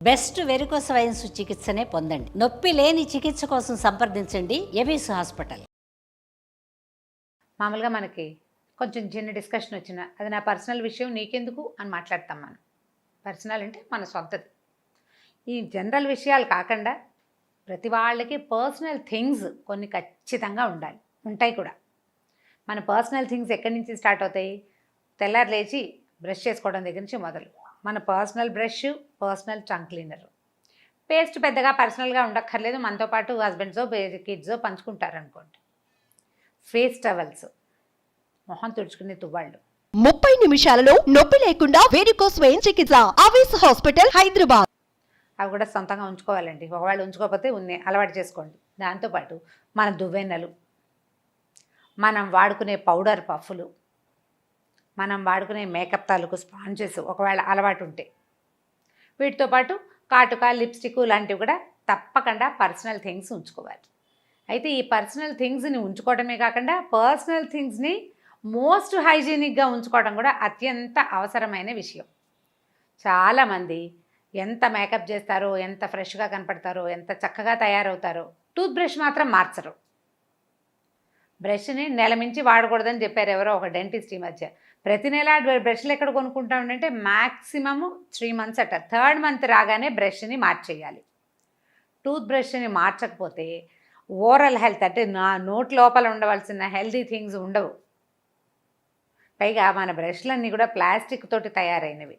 Best varicose veins చికిత్సనే పొందండి. నొప్పి లేని చికిత్స కోసం సంప్రదించండి ఎవిస్ హాస్పిటల్. మామూలుగా మనకి కొంచెం చిన్న డిస్కషన్ వచ్చిన అది నా పర్సనల్ విషయం నీకెందుకు అని మాట్లాడతాం. మనం పర్సనల్ అంటే మన సొంతది. ఈ జనరల్ విషయాలు కాకుండా ప్రతి వాళ్ళకి పర్సనల్ థింగ్స్ కొన్ని ఖచ్చితంగా ఉంటాయి కూడా. మన పర్సనల్ థింగ్స్ ఎక్కడి నుంచి స్టార్ట్ అవుతాయి? తెల్లారి లేచి బ్రష్ చేసుకోవడం దగ్గర నుంచి మొదలు. మన personal brush, personal tongue cleaner, paste పెద్దగా పర్సనల్గా ఉండక్కర్లేదు, మనతో పాటు హస్బెండ్సో కిడ్సో పంచుకుంటారనుకోండి. ఫేస్ టవల్స్, మొహం తుడుచుకునే తువ్వాళ్ళు, 30 నిమిషాలలో నొప్పి లేకుండా వెరికోస్ వెయిన్ చికిత్స అవిస్ హాస్పిటల్ హైదరాబాద్. అవి కూడా సొంతంగా ఉంచుకోవాలండి. ఒకవేళ ఉంచుకోకపోతే అలవాటు చేసుకోండి. దాంతోపాటు మన దువ్వెన్నలు, మనం వాడుకునే పౌడర్ పఫ్ఫులు, మనం వాడుకునే మేకప్ తాలూకు స్పాంజెస్ ఒకవేళ అలవాటు ఉంటే, వీటితో పాటు కాటుక, లిప్స్టిక్ లాంటివి కూడా తప్పకుండా పర్సనల్ థింగ్స్ ఉంచుకోవాలి. అయితే ఈ పర్సనల్ థింగ్స్ని ఉంచుకోవడమే కాకుండా పర్సనల్ థింగ్స్ని మోస్ట్ హైజీనిక్గా ఉంచుకోవడం కూడా అత్యంత అవసరమైన విషయం. చాలామంది ఎంత మేకప్ చేస్తారో, ఎంత ఫ్రెష్గా కనపడతారో, ఎంత చక్కగా తయారవుతారో, టూత్ బ్రష్ మాత్రం మార్చరు. బ్రష్ని నెల మించి వాడకూడదని చెప్పారు ఎవరో ఒక డెంటిస్ట్ ఈ మధ్య. ప్రతి నెల బ్రష్లు ఎక్కడ కొనుక్కుంటామంటే మ్యాక్సిమము 3 months అట. 3rd month రాగానే బ్రష్ని మార్చేయాలి. టూత్ బ్రష్ని మార్చకపోతే ఓరల్ హెల్త్ అంటే నోటి లోపల ఉండవలసిన హెల్తీ థింగ్స్ ఉండవు. పైగా మన బ్రష్లన్నీ కూడా ప్లాస్టిక్ తోటి తయారైనవి.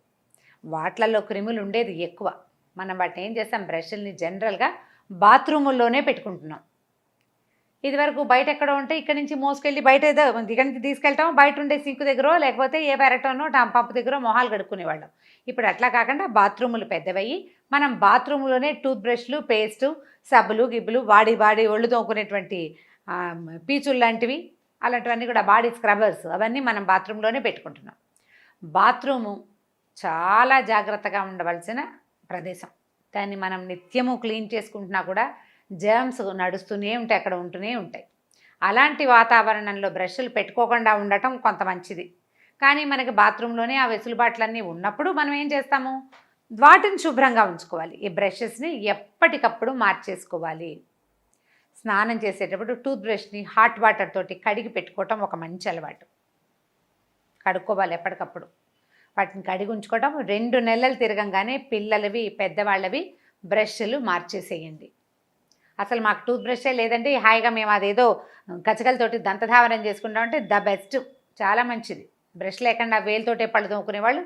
వాటిలలో క్రిములు ఉండేది ఎక్కువ. మనం వాటిని ఏం చేస్తాం, బ్రష్ల్ని జనరల్గా బాత్రూముల్లోనే పెట్టుకుంటున్నాం. ఇదివరకు బయట ఎక్కడో ఉంటే ఇక్కడి నుంచి మోసుకెళ్ళి బయట ఏదో ఇక్కడి నుంచి తీసుకెళ్ళటం, బయట ఉండే సింకు దగ్గర లేకపోతే ఏ పెరటనో పంపు దగ్గర మొహాలు కడుక్కునేవాళ్ళం. ఇప్పుడు అట్లా కాకుండా బాత్రూములు పెద్దవయ్యి మనం బాత్రూంలోనే టూత్ బ్రష్లు, పేస్టు, సబ్బులు, గిబ్బులు, వాడి ఒళ్ళు తోముకునేటువంటి పీచులు లాంటివి, అలాంటివన్నీ కూడా బాడీ స్క్రబ్బర్స్, అవన్నీ మనం బాత్రూంలోనే పెట్టుకుంటున్నాం. బాత్రూము చాలా జాగ్రత్తగా ఉండవలసిన ప్రదేశం. దాన్ని మనం నిత్యము క్లీన్ చేసుకుంటున్నా కూడా జర్మ్స్ నడుస్తూనే ఉంటాయి, అక్కడ ఉంటూనే ఉంటాయి. అలాంటి వాతావరణంలో బ్రష్లు పెట్టుకోకుండా ఉండటం కొంత మంచిది. కానీ మనకి బాత్రూంలోనే ఆ వెసులుబాట్లన్నీ ఉన్నప్పుడు మనం ఏం చేస్తాము, వాటిని శుభ్రంగా ఉంచుకోవాలి. ఈ బ్రషెస్ని ఎప్పటికప్పుడు మార్చేసుకోవాలి. స్నానం చేసేటప్పుడు టూత్ బ్రష్ని హాట్ వాటర్ తోటి కడిగి పెట్టుకోవటం ఒక మంచి అలవాటు. కడుక్కోవాలి ఎప్పటికప్పుడు. వాటిని కడిగి ఉంచుకోవటం. 2 నెలలు తిరగంగానే పిల్లలవి, పెద్దవాళ్ళవి బ్రష్లు మార్చేసేయండి. అసలు మాకు టూత్ బ్రషే లేదండి, హాయిగా మేము అదేదో కచకలతోటి దంతధావనం చేసుకుంటామంటే ద బెస్ట్, చాలా మంచిది. బ్రష్ లేకుండా వేలుతోటే పళ్ళు తోముకునే వాళ్ళు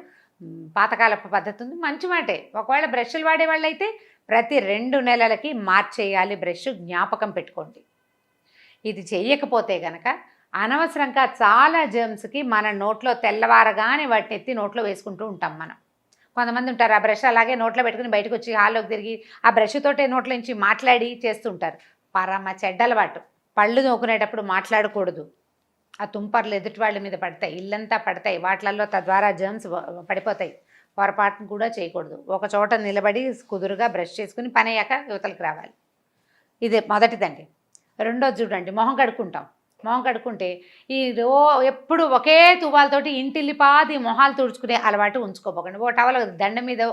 పాతకాలపు పద్ధతి ఉంది, మంచి మాటే. ఒకవేళ బ్రష్లు వాడేవాళ్ళు అయితే ప్రతి 2 నెలలకి మార్చేయాలి బ్రష్, జ్ఞాపకం పెట్టుకోండి. ఇది చెయ్యకపోతే కనుక అనవసరంగా చాలా జర్మ్స్కి మన నోట్లో తెల్లవారగానే వాటిని ఎత్తి నోట్లో వేసుకుంటూ ఉంటాం మనం. కొంతమంది ఉంటారు ఆ బ్రష్ అలాగే నోట్లో పెట్టుకుని బయటకు వచ్చి హాల్లోకి తిరిగి ఆ బ్రష్ తోటే నోట్లో నుంచి మాట్లాడి చేస్తుంటారు. పరమ చెడ్డలవాటు. పళ్ళు నోకునేటప్పుడు మాట్లాడకూడదు. ఆ తుంపర్లు ఎదుటి వాళ్ళ మీద పడతాయి, ఇల్లంతా పడతాయి, వాటిలలో తద్వారా జర్మ్స్ పడిపోతాయి. పొరపాటును కూడా చేయకూడదు. ఒక చోట నిలబడి కుదురుగా బ్రష్ చేసుకుని పని అయ్యాక యువతలకు రావాలి. ఇది మొదటిదండి. రెండోది చూడండి, మొహం కడుక్కుంటాం. మొహం కడుక్కుంటే ఎప్పుడు ఒకే తువ్వాలతోటి ఇంటిల్లిపాది మొహాలు తుడుచుకునే అలవాటు ఉంచుకోపోకండి. ఓ టవల్ దండం మీదో,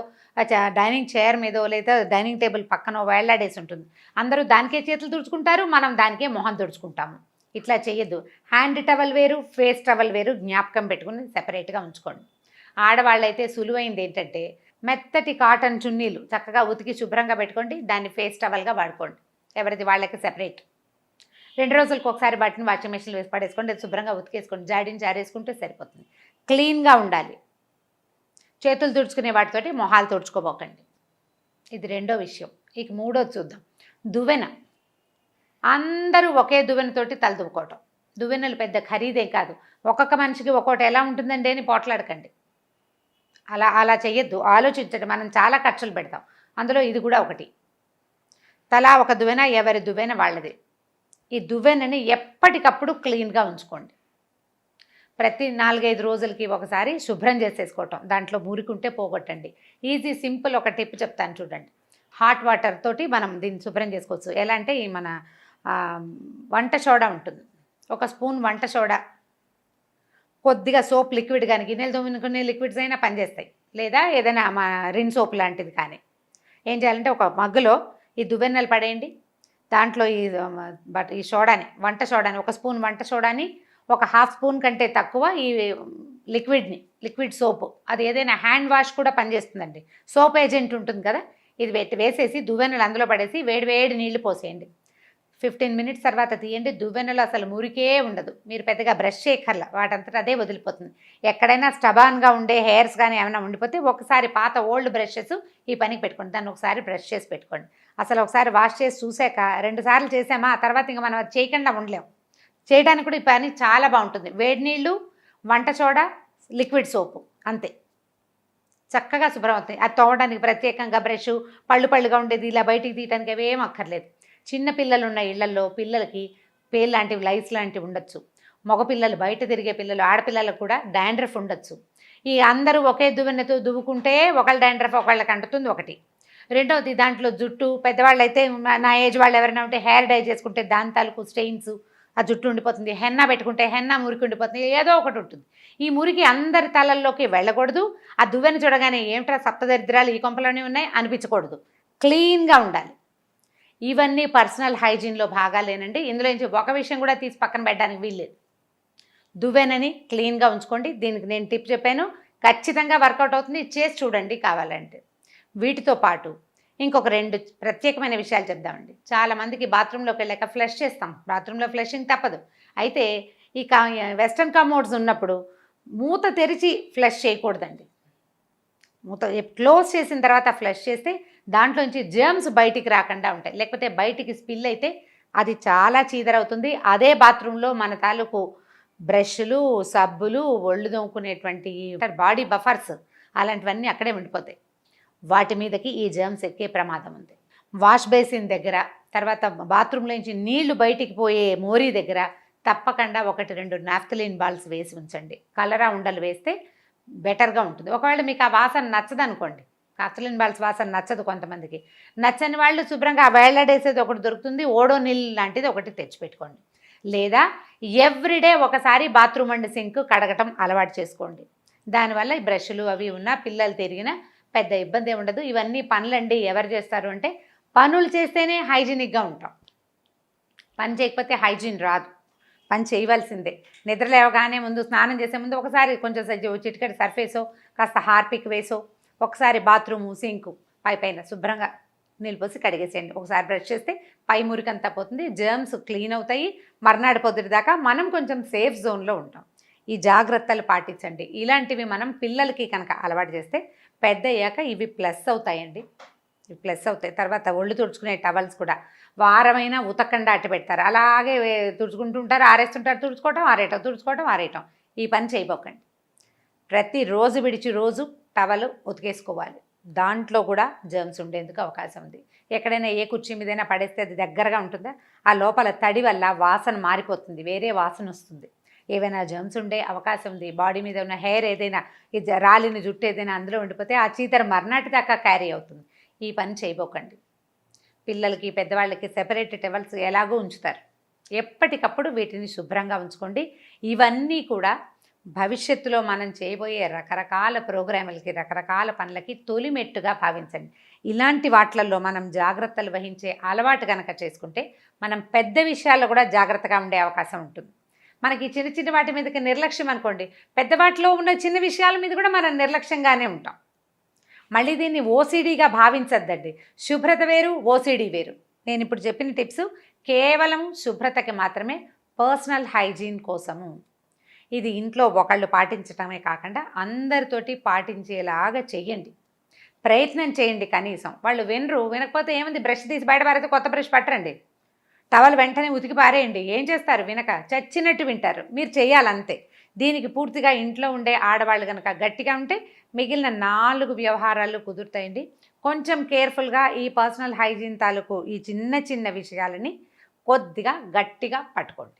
డైనింగ్ చైర్ మీదో, లేదా డైనింగ్ టేబుల్ పక్కన వేళ్లాడేసి ఉంటుంది. అందరూ దానికే చేతులు తుడుచుకుంటారు, మనం దానికే మొహం తుడుచుకుంటాము. ఇట్లా చేయొద్దు. హ్యాండ్ టవల్ వేరు, ఫేస్ టవల్ వేరు, జ్ఞాపకం పెట్టుకుని సెపరేట్గా ఉంచుకోండి. ఆడవాళ్ళైతే సులువైంది ఏంటంటే మెత్తటి కాటన్ చున్నీలు చక్కగా ఉతికి శుభ్రంగా పెట్టుకోండి, దాన్ని ఫేస్ టవల్గా వాడుకోండి. ఎవరిది వాళ్ళకి సెపరేట్. 2 రోజులకు ఒకసారి బట్టని వాషింగ్ మెషిన్లో వేసి పడేసుకోండి, శుభ్రంగా ఉతికేసుకోండి, జారేసుకుంటే సరిపోతుంది. క్లీన్గా ఉండాలి. చేతులు తుడుచుకునే వాటితోటి మొహాలు తుడుచుకోబోకండి. ఇది రెండో విషయం. ఇక మూడోది చూద్దాం. దువ్వెన. అందరూ ఒకే దువ్వెనతోటి తల దువ్వుకోవటం. దువ్వెనలు పెద్ద ఖరీదేం కాదు. ఒక్కొక్క మనిషికి ఒక్కోటి ఎలా ఉంటుందండి అని పోట్లాడకండి. అలా చెయ్యొద్దు. ఆలోచించండి. మనం చాలా ఖర్చులు పెడతాం, అందులో ఇది కూడా ఒకటి. తలా ఒక దువ్వెన, ఎవరి దువ్వెన వాళ్ళది. ఈ దువ్వెనని ఎప్పటికప్పుడు క్లీన్గా ఉంచుకోండి. ప్రతి 4-5 రోజులకి ఒకసారి శుభ్రం చేసేసుకోవటం. దాంట్లో మురికుంటే పోగొట్టండి. ఈజీ సింపుల్ ఒక టిప్ చెప్తాను చూడండి. హాట్ వాటర్ తోటి మనం దీన్ని శుభ్రం చేసుకోవచ్చు. ఎలా అంటే ఈ మన వంట సోడా ఉంటుంది, ఒక స్పూన్ వంట సోడా, కొద్దిగా సోప్ లిక్విడ్ కానీ, గిన్నెలు తోముకునే లిక్విడ్స్ అయినా పనిచేస్తాయి, లేదా ఏదైనా రిన్ సోప్ లాంటిది కానీ ఏం చేయాలంటే ఒక మగ్గులో ఈ దువ్వెన్నెలు పడేయండి, దాంట్లో ఈ సోడాని, వంట సోడాని, ఒక స్పూన్ వంట సోడాని, ఒక హాఫ్ స్పూన్ కంటే తక్కువ ఈ లిక్విడ్ సోపు, అది ఏదైనా హ్యాండ్ వాష్ కూడా పనిచేస్తుందండి, సోప్ ఏజెంట్ ఉంటుంది కదా, ఇది వేసేసి దువ్వెనలు అందులో పడేసి వేడి నీళ్లు పోసేయండి. 15 మినిట్స్ తర్వాత తీయండి. దువ్వెనలు అసలు మురికే ఉండదు, మీరు పెద్దగా బ్రష్ చేయక్కర్లా, వాటంతటా అదే వదిలిపోతుంది. ఎక్కడైనా స్టబాన్గా ఉండే హెయిర్స్ కానీ ఏమైనా ఉండిపోతే ఒకసారి పాత ఓల్డ్ బ్రషెస్ ఈ పనికి పెట్టుకోండి, దాన్ని ఒకసారి బ్రష్ చేసి పెట్టుకోండి. అసలు ఒకసారి వాష్ చేసి చూసాక 2 సార్లు చేసామా, ఆ తర్వాత ఇంకా మనం అది చేయకుండా ఉండలేము. చేయడానికి కూడా ఈ పని చాలా బాగుంటుంది. వేడి నీళ్ళు, వంట సోడా, లిక్విడ్ సోపు, అంతే, చక్కగా శుభ్రం అవుతాయి. అది తోమడానికి ప్రత్యేకంగా బ్రష్, పళ్ళుగా ఉండేది ఇలా బయటికి తీయడానికి అవేం అక్కర్లేదు. చిన్న పిల్లలు ఉన్న ఇళ్లలో పిల్లలకి పేల్ లాంటివి, లైస్ లాంటివి ఉండొచ్చు. మగపిల్లలు, బయట తిరిగే పిల్లలు, ఆడపిల్లలకు కూడా డాండ్రఫ్ ఉండొచ్చు. ఈ అందరూ ఒకే దువ్వెనతో దువ్వుకుంటే ఒకళ్ళ డాండ్రఫ్ ఒకళ్ళకి అంటుతుంది ఒకటి. రెండవది దాంట్లో జుట్టు, పెద్దవాళ్ళు అయితే నా ఏజ్ వాళ్ళు ఎవరైనా ఉంటే హెయిర్ డై చేసుకుంటే దాని తాలూకు స్టెయిన్స్, ఆ జుట్టు ఉండిపోతుంది. హెన్నా పెట్టుకుంటే హెన్నా మురికి ఉండిపోతుంది, ఏదో ఒకటి ఉంటుంది. ఈ మురికి అందరి తలల్లోకి వెళ్ళకూడదు. ఆ దువ్వెన చూడగానే ఏమిట్రా సప్తదరిద్రాలు ఈ కొంపలోనే ఉన్నాయి అనిపించకూడదు. క్లీన్గా ఉండాలి. ఇవన్నీ పర్సనల్ హైజీన్లో భాగాలేనండి. ఇందులో నుంచి ఒక విషయం కూడా తీసి పక్కన పెట్టడానికి వీల్లేదు. దువ్వెనని క్లీన్గా ఉంచుకోండి. దీనికి నేను టిప్ చెప్పాను, ఖచ్చితంగా వర్కౌట్ అవుతుంది, చేసి చూడండి కావాలంటే. వీటితో పాటు ఇంకొక 2 ప్రత్యేకమైన విషయాలు చెప్దామండి. చాలామందికి బాత్రూంలోకి వెళ్ళాక ఫ్లష్ చేస్తాం, బాత్రూంలో ఫ్లషింగ్ తప్పదు. అయితే ఈ వెస్ట్రన్ కమోడ్స్ ఉన్నప్పుడు మూత తెరిచి ఫ్లష్ చేయకూడదండి. మూత క్లోజ్ చేసిన తర్వాత ఫ్లష్ చేస్తే దాంట్లోంచి జర్మ్స్ బయటికి రాకుండా ఉంటాయి. లేకపోతే బయటికి స్పిల్ అయితే అది చాలా చీదరవుతుంది. అదే బాత్రూంలో మన తాలూకు బ్రష్లు, సబ్బులు, ఒళ్ళు దొంకునేటువంటి బాడీ బఫర్స్ అలాంటివన్నీ అక్కడే ఉండిపోతాయి. వాటి మీదకి ఈ జర్మ్స్ ఎక్కే ప్రమాదం ఉంది. వాష్ బేసిన్ దగ్గర, తర్వాత బాత్రూంలోంచి నీళ్లు బయటికి పోయే మోరీ దగ్గర తప్పకుండా 1-2 నాఫ్థలిన్ బాల్స్ వేసి ఉంచండి. కలరా ఉండలు వేస్తే బెటర్గా ఉంటుంది. ఒకవేళ మీకు ఆ వాసన నచ్చదనుకోండి, నాఫ్థలిన్ బాల్స్ వాసన నచ్చదు కొంతమందికి, నచ్చని వాళ్ళు శుభ్రంగా వేళ్లాడేసేది ఒకటి దొరుకుతుంది, ఓడోనిల్ లాంటిది ఒకటి తెచ్చిపెట్టుకోండి. లేదా ఎవ్రీడే ఒకసారి బాత్రూమ్ అండ్ సింక్ కడగటం అలవాటు చేసుకోండి. దానివల్ల ఈ బ్రష్లు అవి ఉన్నా పిల్లలు తిరిగినా పెద్ద ఇబ్బంది ఉండదు. ఇవన్నీ పనులండి ఎవరు చేస్తారు అంటే, పనులు చేస్తేనే హైజీనిక్గా ఉంటాం. పని చేయకపోతే హైజీన్ రాదు. పని చేయవలసిందే. నిద్ర లేవగానే ముందు, స్నానం చేసే ముందు ఒకసారి కొంచెం చిటికెడు సర్ఫేసో కాస్త హార్పిక్ వేసో ఒకసారి బాత్రూము సింకు పైన శుభ్రంగా నీళ్ళు పోసి కడిగేసేయండి. ఒకసారి బ్రష్ చేస్తే పై మురికంతా పోతుంది, జర్మ్స్ క్లీన్ అవుతాయి. మర్నాడు పొద్దుటి దాకా మనం కొంచెం సేఫ్ జోన్లో ఉంటాం. ఈ జాగ్రత్తలు పాటించండి. ఇలాంటివి మనం పిల్లలకి కనుక అలవాటు చేస్తే పెద్ద అయ్యాక ఇవి ప్లస్ అవుతాయండి. ఇవి ప్లస్ అవుతాయి. తర్వాత ఒళ్ళు తుడుచుకునే టవల్స్ కూడా వారమైనా ఉతకండా అట్టు పెడతారు, అలాగే తుడుచుకుంటుంటారు, ఆరేస్తుంటారు, తుడుచుకోవటం ఆరేయటం. ఈ పని చేయబోకండి. ప్రతిరోజు విడిచి రోజు టవల్ ఉతికేసుకోవాలి. దాంట్లో కూడా జర్మ్స్ ఉండేందుకు అవకాశం ఉంది. ఎక్కడైనా ఏ కుర్చీ మీదైనా పడేస్తే అది దగ్గరగా ఉంటుందా, ఆ లోపల తడి వల్ల వాసన మారిపోతుంది, వేరే వాసన వస్తుంది. ఏవైనా జర్మ్స్ ఉండే అవకాశం ఉంది. బాడీ మీద ఉన్న హెయిర్ ఏదైనా, రాలిన జుట్టు ఏదైనా అందులో ఉండిపోతే ఆ చీతర మర్నాటి దాకా క్యారీ అవుతుంది. ఈ పని చేయబోకండి. పిల్లలకి, పెద్దవాళ్ళకి సెపరేట్ టవల్స్ ఎలాగో ఉంచుతారు. ఎప్పటికప్పుడు వీటిని శుభ్రంగా ఉంచుకోండి. ఇవన్నీ కూడా భవిష్యత్తులో మనం చేయబోయే రకరకాల ప్రోగ్రాములకి, రకరకాల పనులకి తొలిమెట్టుగా భావించండి. ఇలాంటి వాటిల్లో మనం జాగ్రత్తలు వహించే అలవాటు కనుక చేసుకుంటే మనం పెద్ద విషయాల్లో కూడా జాగ్రత్తగా ఉండే అవకాశం ఉంటుంది. మనకి చిన్న చిన్న వాటి మీదకి నిర్లక్ష్యం అనుకోండి, పెద్ద వాటిలో ఉన్న చిన్న విషయాల మీద కూడా మనం నిర్లక్ష్యంగానే ఉంటాం. మళ్ళీ దీన్ని ఓసిడీగా భావించద్దండి. శుభ్రత వేరు, ఓసిడీ వేరు. నేను ఇప్పుడు చెప్పిన టిప్స్ కేవలం శుభ్రతకి మాత్రమే, పర్సనల్ హైజీన్ కోసము. ఇది ఇంట్లో ఒకళ్ళు పాటించటమే కాకుండా అందరితోటి పాటించేలాగా చెయ్యండి. ప్రయత్నం చేయండి. కనీసం వాళ్ళు వినకపోతే ఏముంది, బ్రష్ తీసి బయట పారైతే కొత్త బ్రష్ పట్టరండి, టవల్ వెంటనే ఉతికి పారేయండి. ఏం చేస్తారు, వినక చచ్చినట్టు వింటారు. మీరు చేయాలంతే. దీనికి పూర్తిగా ఇంట్లో ఉండే ఆడవాళ్ళు కనుక గట్టిగా ఉంటే మిగిలిన 4 వ్యవహారాలు కుదురుతాయండి. కొంచెం కేర్ఫుల్గా ఈ పర్సనల్ హైజీన్ తాలూకు ఈ చిన్న చిన్న విషయాలని కొద్దిగా గట్టిగా పట్టుకోండి.